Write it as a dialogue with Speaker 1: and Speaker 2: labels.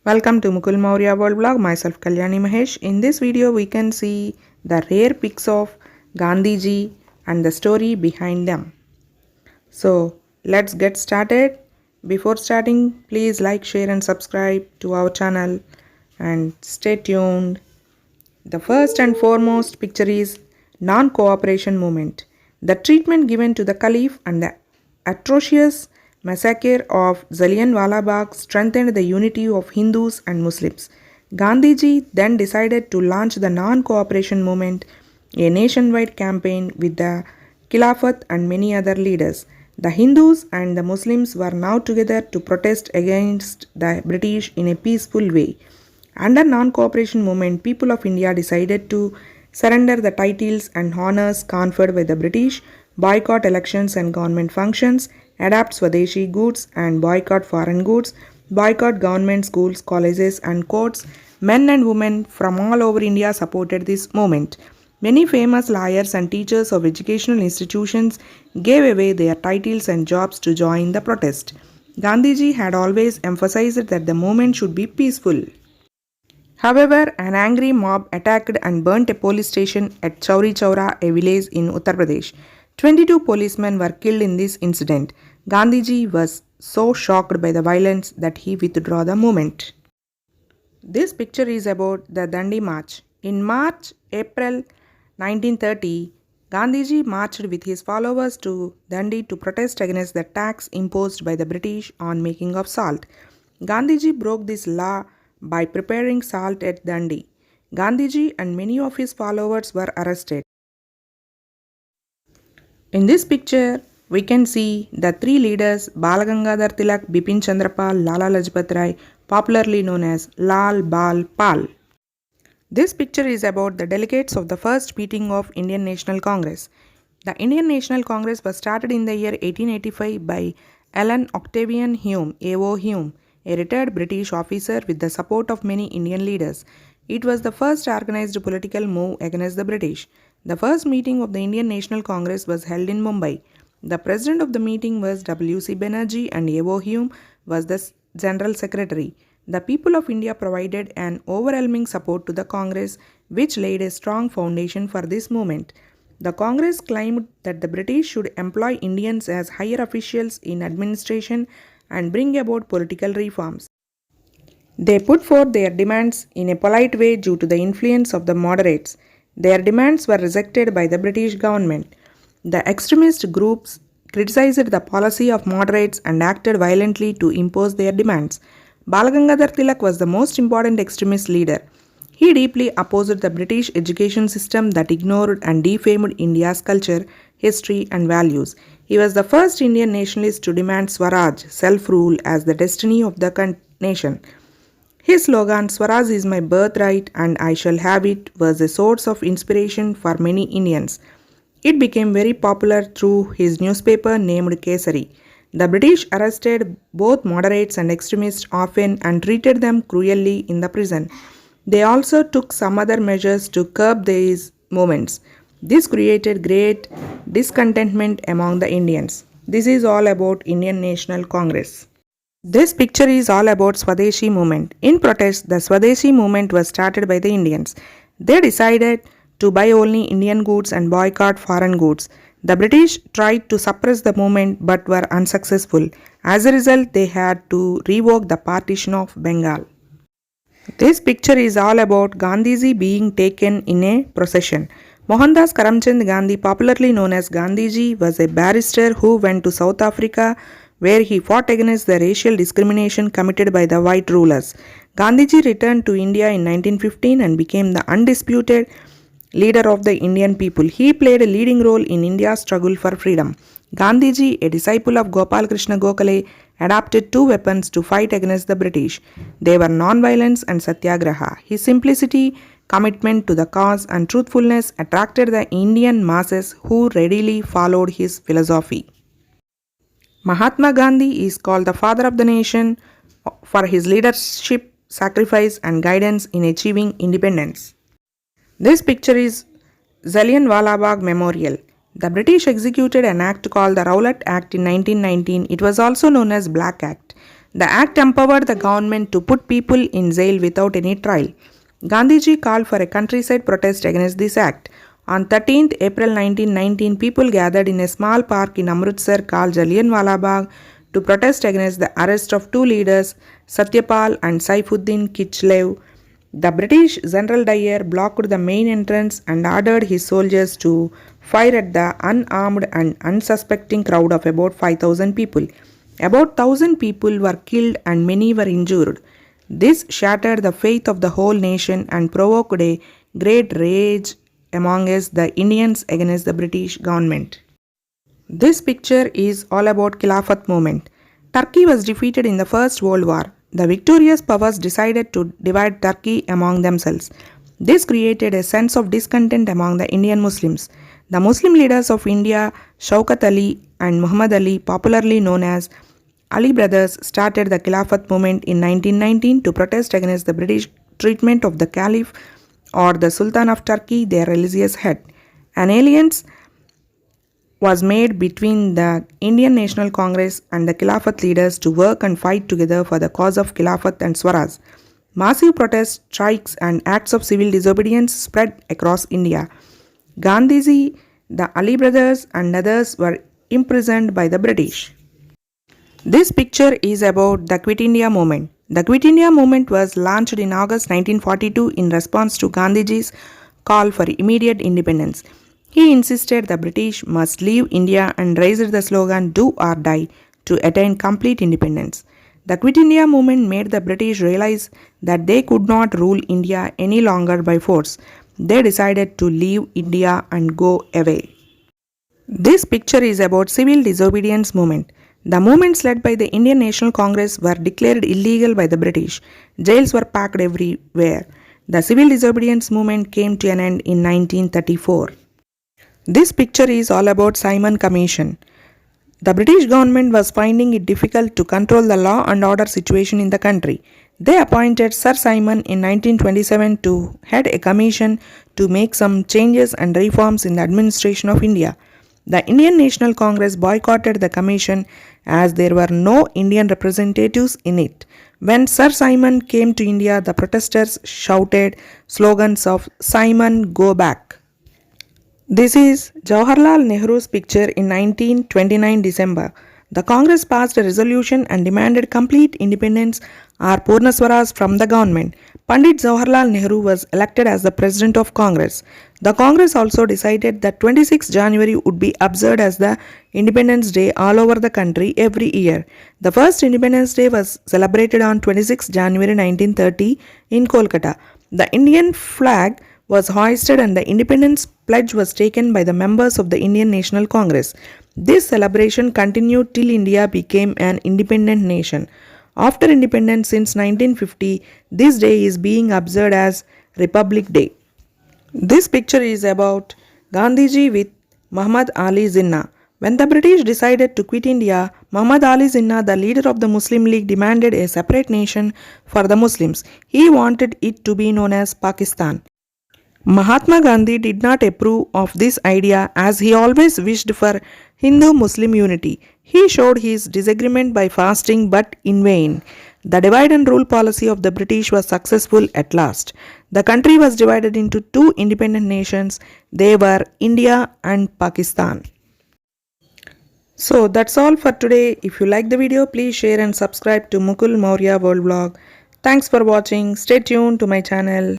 Speaker 1: Welcome to Mukul Maurya World Blog. Myself Kalyani Mahesh. In this video we can see the rare pics of Gandhiji and the story behind them. So let's get started. Before starting, please like, share and subscribe to our channel and stay tuned. The first and foremost picture is Non-Cooperation Movement. The treatment given to the Caliph and the atrocious massacre of Jallianwala Bagh strengthened the unity of Hindus and Muslims. Gandhiji then decided to launch the Non-Cooperation Movement, a nationwide campaign with the Khilafat and many other leaders. The Hindus and the Muslims were now together to protest against the British in a peaceful way. Under Non-Cooperation Movement, people of India decided to surrender the titles and honors conferred by the British, boycott elections and government functions, adopt Swadeshi goods and boycott foreign goods, boycott government schools, colleges and courts. Men and women from all over India supported this movement. Many famous lawyers and teachers of educational institutions gave away their titles and jobs to join the protest. Gandhiji had always emphasized that the movement should be peaceful. However, an angry mob attacked and burnt a police station at Chauri Chaura, a village in Uttar Pradesh. 22 policemen were killed in this incident. Gandhiji was so shocked by the violence that he withdrew the movement. This picture is about the Dandi March. In March-April 1930, Gandhiji marched with his followers to Dandi to protest against the tax imposed by the British on making of salt. Gandhiji broke this law by preparing salt at Dandi. Gandhiji and many of his followers were arrested. In this picture, we can see the three leaders Balagangadhar Tilak, Bipin Chandrapal, Lala Lajpat Rai, popularly known as Lal Bal Pal. This picture is about the delegates of the first meeting of Indian National Congress. The Indian National Congress was started in the year 1885 by Alan Octavian Hume, A.O. Hume, a retired British officer with the support of many Indian leaders. It was the first organized political move against the British. The first meeting of the Indian National Congress was held in Mumbai. The president of the meeting was W.C. Banerjee and A.O. Hume was the general secretary. The people of India provided an overwhelming support to the Congress, which laid a strong foundation for this movement. The Congress claimed that the British should employ Indians as higher officials in administration and bring about political reforms. They put forth their demands in a polite way due to the influence of the moderates. Their demands were rejected by the British government. The extremist groups criticized the policy of moderates and acted violently to impose their demands. Balagangadhar Tilak was the most important extremist leader. He deeply opposed the British education system that ignored and defamed India's culture, history and values. He was the first Indian nationalist to demand Swaraj, self-rule, as the destiny of the nation. His slogan, "Swaraj is my birthright and I shall have it," was a source of inspiration for many Indians. It became very popular through his newspaper named Kesari. The British arrested both moderates and extremists often and treated them cruelly in the prison. They also took some other measures to curb these movements. This created great discontentment among the Indians. This is all about Indian National Congress. This picture is all about Swadeshi Movement. In protest, the Swadeshi Movement was started by the Indians. They decided to buy only Indian goods and boycott foreign goods. The British tried to suppress the movement but were unsuccessful. As a result, they had to revoke the partition of Bengal. This picture is all about Gandhiji being taken in a procession. Mohandas Gandhi, popularly known as Gandhiji, was a barrister who went to South Africa where he fought against the racial discrimination committed by the white rulers. Gandhiji returned to India in 1915 and became the undisputed leader of the Indian people. He played a leading role in India's struggle for freedom. Gandhiji, a disciple of Gopal Krishna Gokhale, adopted two weapons to fight against the British. They were non-violence and satyagraha. His simplicity, commitment to the cause and truthfulness attracted the Indian masses who readily followed his philosophy. Mahatma Gandhi is called the father of the nation for his leadership, sacrifice and guidance in achieving independence. This picture is Jallianwala Bagh Memorial. The British executed an act called the Rowlatt Act in 1919. It was also known as Black Act. The act empowered the government to put people in jail without any trial. Gandhiji called for a countryside protest against this act. On 13th April 1919, people gathered in a small park in Amritsar called Jallianwala Bagh to protest against the arrest of two leaders, Satyapal and Saifuddin Kichlev. The British General Dyer blocked the main entrance and ordered his soldiers to fire at the unarmed and unsuspecting crowd of about 5,000 people. About 1,000 people were killed and many were injured. This shattered the faith of the whole nation and provoked a great rage among us, the Indians, against the British government. This picture is all about Khilafat movement. Turkey was defeated in the First World War. The victorious powers decided to divide Turkey among themselves. This created a sense of discontent among the Indian Muslims. The Muslim leaders of India, Shaukat Ali and Muhammad Ali, popularly known as Ali brothers, started the Khilafat movement in 1919 to protest against the British treatment of the Caliph or the Sultan of Turkey, their religious head. An alliance was made between the Indian National Congress and the Khilafat leaders to work and fight together for the cause of Khilafat and Swaraj. Massive protests, strikes and acts of civil disobedience spread across India. Gandhiji, the Ali brothers and others were imprisoned by the British. This picture is about the Quit India movement. The Quit India movement was launched in August 1942 in response to Gandhiji's call for immediate independence. He insisted the British must leave India and raised the slogan "Do or Die" to attain complete independence. The Quit India movement made the British realize that they could not rule India any longer by force. They decided to leave India and go away. This picture is about civil disobedience movement. The movements led by the Indian National Congress were declared illegal by the British. Jails were packed everywhere. The civil disobedience movement came to an end in 1934. This picture is all about Simon Commission. The British government was finding it difficult to control the law and order situation in the country. They appointed Sir Simon in 1927 to head a commission to make some changes and reforms in the administration of India. The Indian National Congress boycotted the commission as there were no Indian representatives in it. When Sir Simon came to India, the protesters shouted slogans of "Simon, go back." This is Jawaharlal Nehru's picture in 1929 December. The Congress passed a resolution and demanded complete independence or Purna Swaraj from the government. Pandit Jawaharlal Nehru was elected as the President of Congress. The Congress also decided that 26 January would be observed as the Independence Day all over the country every year. The first Independence Day was celebrated on 26 January 1930 in Kolkata. The Indian flag was hoisted and the independence pledge was taken by the members of the Indian National Congress. This celebration continued till India became an independent nation. After independence since 1950, this day is being observed as Republic Day. This picture is about Gandhiji with Muhammad Ali Jinnah. When the British decided to quit India, Muhammad Ali Jinnah, the leader of the Muslim League, demanded a separate nation for the Muslims. He wanted it to be known as Pakistan. Mahatma Gandhi did not approve of this idea as he always wished for Hindu-Muslim unity. He showed his disagreement by fasting but in vain. The divide and rule policy of the British was successful at last. The country was divided into two independent nations. They were India and Pakistan. So that's all for today. If you like the video, please share and subscribe to Mukul Maurya World Vlog. Thanks for watching. Stay tuned to my channel.